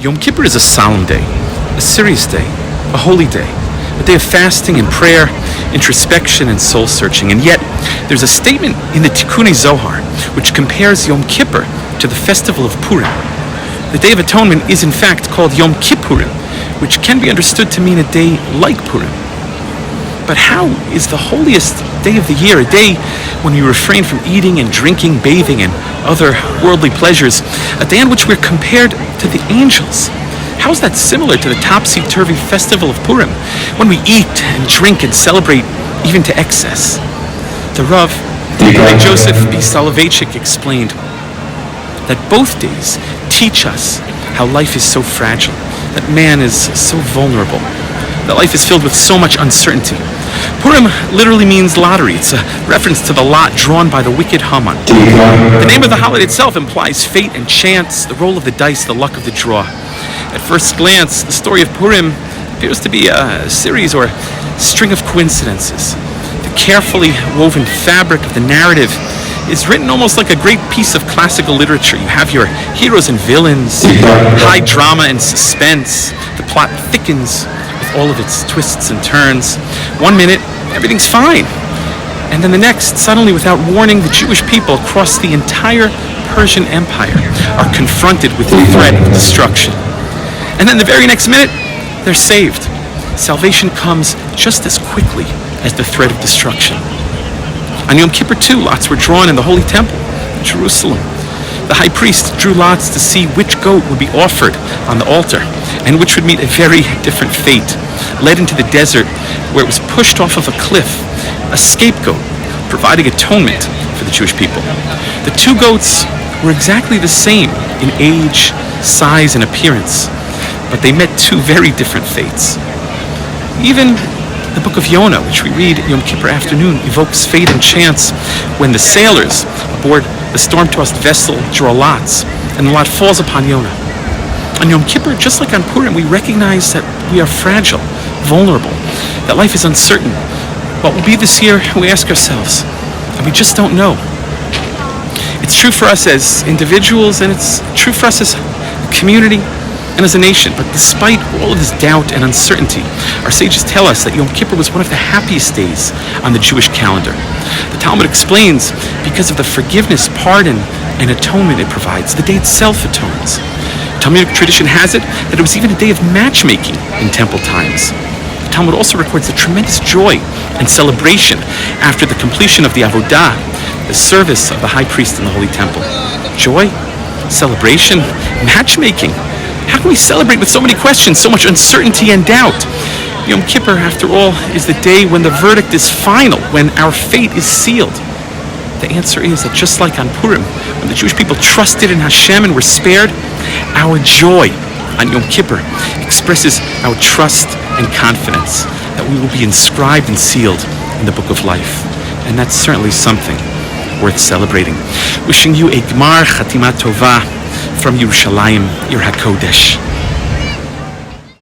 Yom Kippur is a solemn day, a serious day, a holy day, a day of fasting and prayer, introspection and soul searching. And yet, there's a statement in the Tikkun Zohar which compares Yom Kippur to the festival of Purim. The Day of Atonement is in fact called Yom Kippurim, which can be understood to mean a day like Purim. But how is the holiest day of the year, a day when we refrain from eating and drinking, bathing, and other worldly pleasures, a day on which we're compared to the angels? How is that similar to the topsy-turvy festival of Purim, when we eat and drink and celebrate even to excess? The Rav, Joseph B. Soloveitchik, explained that both days teach us how life is so fragile, that man is so vulnerable, that life is filled with so much uncertainty. Purim literally means lottery. It's a reference to the lot drawn by the wicked Haman. The name of the holiday itself implies fate and chance, the roll of the dice, the luck of the draw. At first glance, the story of Purim appears to be a series or string of coincidences. The carefully woven fabric of the narrative is written almost like a great piece of classical literature. You have your heroes and villains, high drama and suspense. The plot thickens with all of its twists and turns. 1 minute, everything's fine. And then the next, suddenly without warning, the Jewish people across the entire Persian Empire are confronted with the threat of destruction. And then the very next minute, they're saved. Salvation comes just as quickly as the threat of destruction. On Yom Kippur too, lots were drawn in the Holy Temple, Jerusalem. The high priest drew lots to see which goat would be offered on the altar, and which would meet a very different fate, led into the desert where it was pushed off of a cliff, a scapegoat, providing atonement for the Jewish people. The two goats were exactly the same in age, size, and appearance, but they met two very different fates. Even the book of Yonah, which we read Yom Kippur afternoon, evokes fate and chance when the sailors aboard the storm-tossed vessel draw lots, and the lot falls upon Yonah. On Yom Kippur, just like on Purim, we recognize that we are fragile, vulnerable, that life is uncertain. What will be this year, we ask ourselves, and we just don't know. It's true for us as individuals, and it's true for us as a community and as a nation. But despite all of this doubt and uncertainty, our sages tell us that Yom Kippur was one of the happiest days on the Jewish calendar. The Talmud explains because of the forgiveness, pardon, and atonement it provides. The day itself atones. Talmudic tradition has it that it was even a day of matchmaking in temple times. The Talmud also records the tremendous joy and celebration after the completion of the avodah, the service of the high priest in the Holy Temple. Joy, celebration, matchmaking. How can we celebrate with so many questions, so much uncertainty and doubt? Yom Kippur, after all, is the day when the verdict is final, when our fate is sealed. The answer is that just like on Purim, when the Jewish people trusted in Hashem and were spared, our joy on Yom Kippur expresses our trust and confidence that we will be inscribed and sealed in the book of life. And that's certainly something worth celebrating. Wishing you a Gmar Chatima Tova from Yerushalayim, Ir HaKodesh.